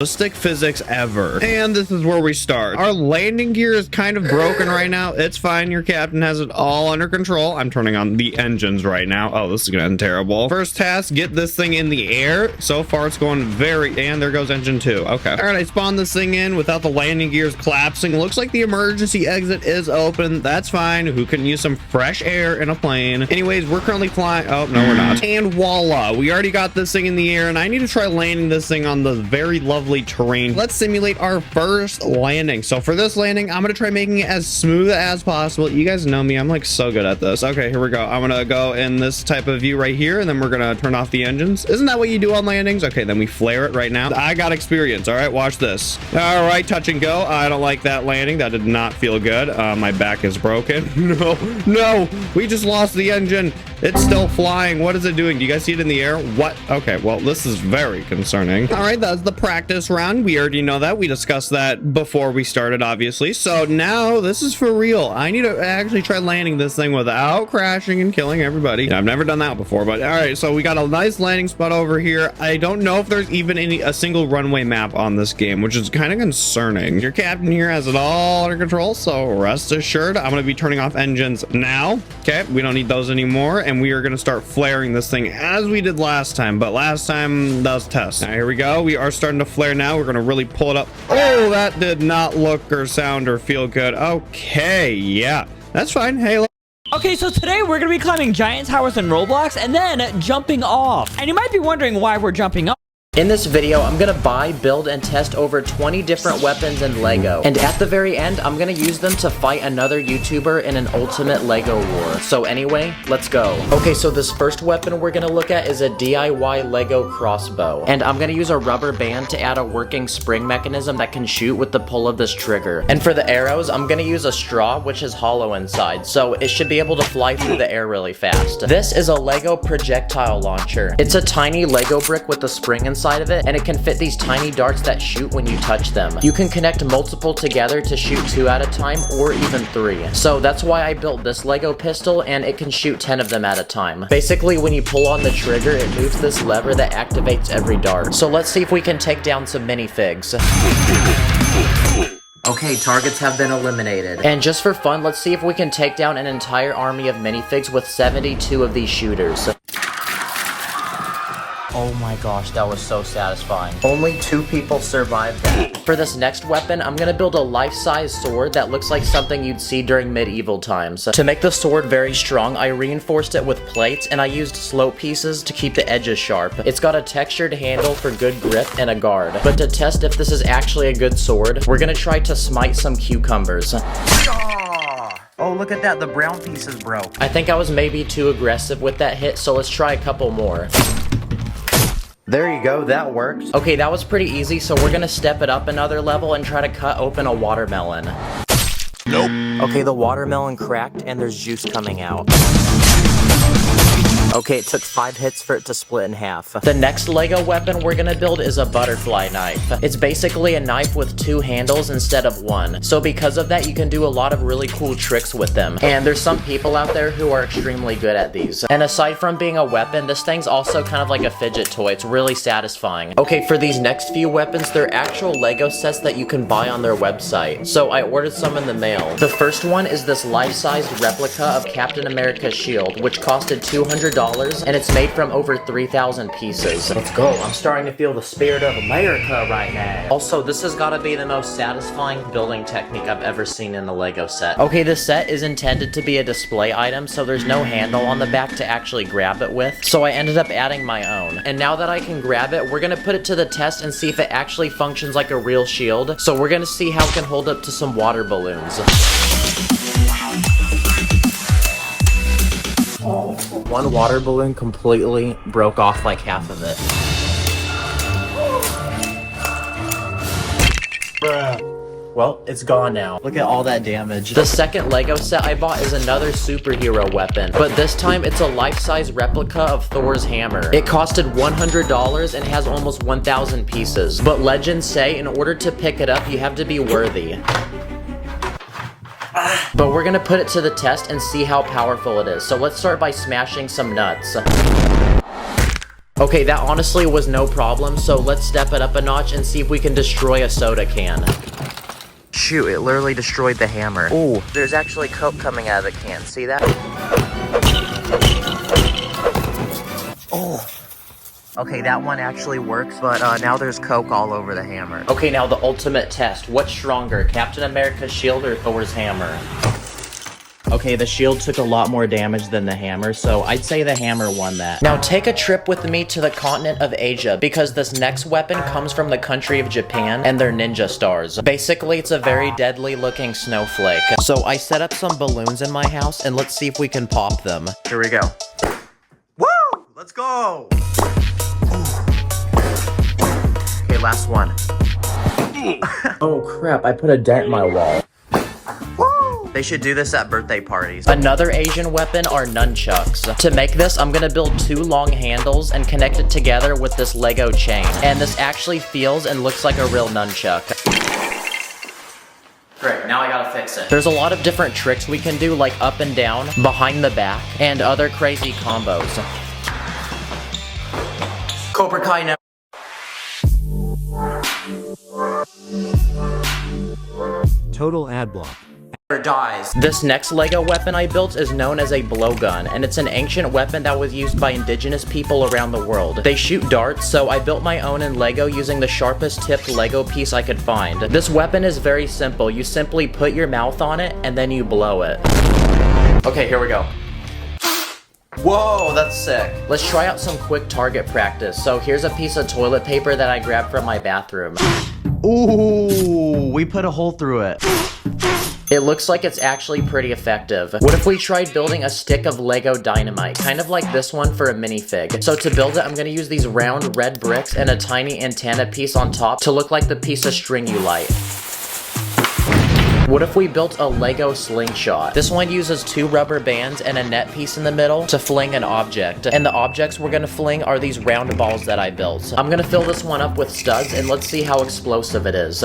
physics ever. And this is where we start. Our landing gear is kind of broken right now. It's fine. Your captain has it all under control. I'm turning on the engines right now. Oh, this is gonna end terrible. First task, get this thing in the air. So far it's going and there goes engine 2. Okay. All right, I spawned this thing in without the landing gears collapsing. Looks like the emergency exit is open. That's fine. Who can use some fresh air in a plane? Anyways, we're currently flying. Oh, no, we're not. And voila, we already got this thing in the air, and I need to try landing this thing on the very lovely terrain. Let's simulate our first landing. So for this landing, I'm gonna try making it as smooth as possible. You guys know me, I'm like so good at this. Okay, here we go. I'm gonna go in this type of view right here, and then we're gonna turn off the engines. Isn't that what you do on landings? Okay, then we flare it right now. I got experience. All right, watch this. All right, touch and go. I don't like that landing. That did not feel good. My back is broken. No, we just lost the engine. It's still flying. What is it doing? Do you guys see it in the air? What? Okay, well, this is very concerning. All right, that's the practice round. We already know that. We discussed that before we started, obviously. So now this is for real. I need to actually try landing this thing without crashing and killing everybody. I've never done that before, but all right, so we got a nice landing spot over here. I don't know if there's even a single runway map on this game, which is kind of concerning. Your captain here has it all under control, so rest assured, I'm going to be turning off engines now. Okay, we don't need those anymore. And we are going to start flaring this thing as we did last time, but last time that was a test. Now here we go. We are starting to flare now. We're going to really pull it up. Oh, that did not look or sound or feel good. Okay, yeah, that's fine. Hey, okay, so today we're going to be climbing giant towers in Roblox and then jumping off. And you might be wondering why we're jumping off. In this video, I'm gonna buy, build, and test over 20 different weapons in LEGO. And at the very end, I'm gonna use them to fight another YouTuber in an ultimate LEGO war. So anyway, let's go. Okay, so this first weapon we're gonna look at is a DIY LEGO crossbow. And I'm gonna use a rubber band to add a working spring mechanism that can shoot with the pull of this trigger. And for the arrows, I'm gonna use a straw, which is hollow inside, so it should be able to fly through the air really fast. This is a LEGO projectile launcher. It's a tiny LEGO brick with a spring inside of it, and it can fit these tiny darts that shoot when you touch them. You can connect multiple together to shoot 2 at a time or even 3. So that's why I built this LEGO pistol, and it can shoot 10 of them at a time. Basically, when you pull on the trigger, it moves this lever that activates every dart. So let's see if we can take down some minifigs. Okay, targets have been eliminated. And just for fun, let's see if we can take down an entire army of minifigs with 72 of these shooters. Oh my gosh, that was so satisfying. Only 2 people survived that. For this next weapon, I'm gonna build a life-size sword that looks like something you'd see during medieval times. To make the sword very strong, I reinforced it with plates, and I used slope pieces to keep the edges sharp. It's got a textured handle for good grip and a guard. But to test if this is actually a good sword, we're gonna try to smite some cucumbers. Oh, look at that, the brown pieces broke. I think I was maybe too aggressive with that hit, so let's try a couple more. There you go, that worked. Okay, that was pretty easy, so we're gonna step it up another level and try to cut open a watermelon. Nope. Okay, the watermelon cracked and there's juice coming out. Okay, it took 5 hits for it to split in half. The next LEGO weapon we're gonna build is a butterfly knife. It's basically a knife with 2 handles instead of 1. So because of that, you can do a lot of really cool tricks with them. And there's some people out there who are extremely good at these. And aside from being a weapon, this thing's also kind of like a fidget toy. It's really satisfying. Okay, for these next few weapons, they're actual LEGO sets that you can buy on their website. So I ordered some in the mail. The first one is this life-sized replica of Captain America's shield, which costed $200. And it's made from over 3,000 pieces. Let's go. I'm starting to feel the spirit of America right now. Also, this has got to be the most satisfying building technique I've ever seen in a LEGO set. Okay, this set is intended to be a display item, so there's no handle on the back to actually grab it with. So I ended up adding my own. And now that I can grab it, we're gonna put it to the test and see if it actually functions like a real shield. So we're gonna see how it can hold up to some water balloons. One water balloon completely broke off like half of it. Bruh. Well, it's gone now. Look at all that damage. The second LEGO set I bought is another superhero weapon, but this time it's a life-size replica of Thor's hammer. It costed $100 and has almost 1,000 pieces, but legends say in order to pick it up, you have to be worthy. But we're gonna put it to the test and see how powerful it is. So let's start by smashing some nuts. Okay, that honestly was no problem, so let's step it up a notch and see if we can destroy a soda can. Shoot, it literally destroyed the hammer. Ooh, there's actually Coke coming out of the can. See that? Oh. Okay, that one actually works, but now there's Coke all over the hammer. Okay, now the ultimate test. What's stronger, Captain America's shield or Thor's hammer? Okay, the shield took a lot more damage than the hammer, so I'd say the hammer won that. Now take a trip with me to the continent of Asia, because this next weapon comes from the country of Japan, and they're ninja stars. Basically, it's a very deadly looking snowflake. So I set up some balloons in my house, and let's see if we can pop them. Here we go. Woo! Let's go! Okay, last one. Oh crap, I put a dent in my wall. They should do this at birthday parties. Another Asian weapon are nunchucks. To make this, I'm gonna build 2 long handles and connect it together with this Lego chain. And this actually feels and looks like a real nunchuck. Great, now I gotta fix it. There's a lot of different tricks we can do, like up and down, behind the back, and other crazy combos. Cobra Kai now. Total ad block. Dies. This next Lego weapon I built is known as a blowgun, and it's an ancient weapon that was used by indigenous people around the world. They shoot darts, so I built my own in Lego using the sharpest tipped Lego piece I could find. This weapon is very simple. You simply put your mouth on it, and then you blow it. Okay, here we go. Whoa, that's sick. Let's try out some quick target practice. So here's a piece of toilet paper that I grabbed from my bathroom. Ooh, we put a hole through it. It looks like it's actually pretty effective. What if we tried building a stick of Lego dynamite, kind of like this one for a minifig? So to build it, I'm gonna use these round red bricks and a tiny antenna piece on top to look like the piece of string you light. What if we built a Lego slingshot? This one uses 2 rubber bands and a net piece in the middle to fling an object. And the objects we're gonna fling are these round balls that I built. I'm gonna fill this one up with studs and let's see how explosive it is.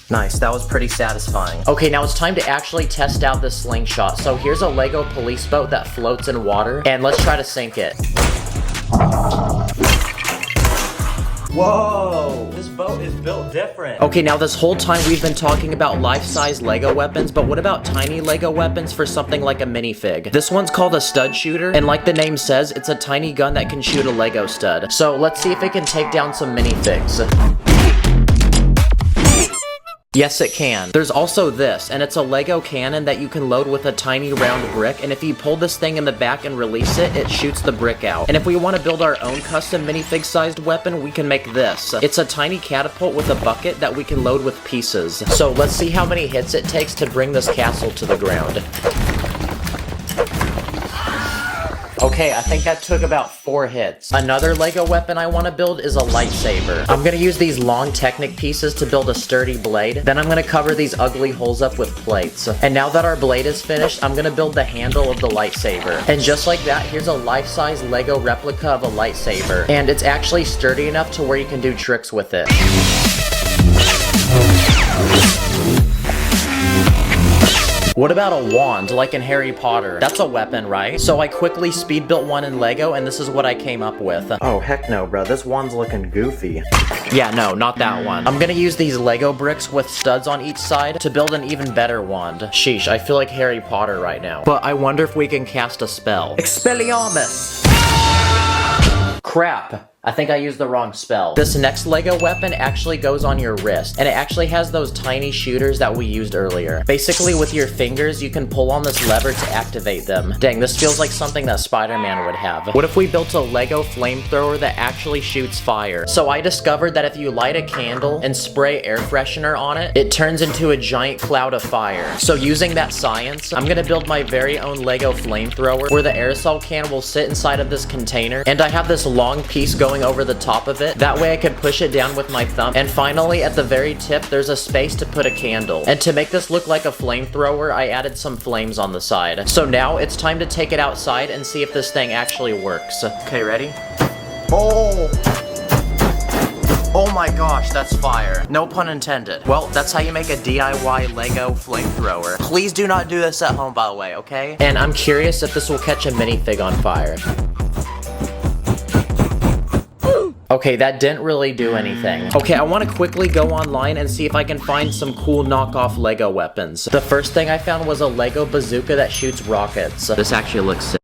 Nice, that was pretty satisfying. Okay, now it's time to actually test out this slingshot. So here's a Lego police boat that floats in water, and let's try to sink it. Whoa, this boat is built different. Okay, now this whole time we've been talking about life-size Lego weapons, but what about tiny Lego weapons for something like a minifig? This one's called a stud shooter, and like the name says, it's a tiny gun that can shoot a Lego stud. So let's see if it can take down some minifigs. Yes, it can. There's also this, and it's a Lego cannon that you can load with a tiny round brick, and if you pull this thing in the back and release it, it shoots the brick out. And if we want to build our own custom minifig-sized weapon, we can make this. It's a tiny catapult with a bucket that we can load with pieces. So let's see how many hits it takes to bring this castle to the ground. Okay, I think that took about 4 hits. Another Lego weapon I want to build is a lightsaber. I'm gonna use these long Technic pieces to build a sturdy blade. Then I'm gonna cover these ugly holes up with plates. And now that our blade is finished, I'm gonna build the handle of the lightsaber. And just like that, here's a life-size Lego replica of a lightsaber. And it's actually sturdy enough to where you can do tricks with it. What about a wand, like in Harry Potter? That's a weapon, right? So I quickly speed built one in Lego, and this is what I came up with. Oh, heck no, bro. This wand's looking goofy. Yeah, no, not that one. I'm gonna use these Lego bricks with studs on each side to build an even better wand. Sheesh, I feel like Harry Potter right now. But I wonder if we can cast a spell. Expelliarmus! Crap. I think I used the wrong spell. This next Lego weapon actually goes on your wrist, and it actually has those tiny shooters that we used earlier. Basically, with your fingers, you can pull on this lever to activate them. Dang, this feels like something that Spider-Man would have. What if we built a Lego flamethrower that actually shoots fire? So I discovered that if you light a candle and spray air freshener on it, it turns into a giant cloud of fire. So using that science, I'm gonna build my very own Lego flamethrower where the aerosol can will sit inside of this container, and I have this long piece going over the top of it. That way I can push it down with my thumb. And finally, at the very tip, there's a space to put a candle. And to make this look like a flamethrower, I added some flames on the side. So now it's time to take it outside and see if this thing actually works. Okay, ready? Oh! Oh my gosh, that's fire. No pun intended. Well, that's how you make a DIY Lego flamethrower. Please do not do this at home, by the way, okay? And I'm curious if this will catch a minifig on fire. Okay, that didn't really do anything. Okay, I want to quickly go online and see if I can find some cool knockoff Lego weapons. The first thing I found was a Lego bazooka that shoots rockets. This actually looks sick.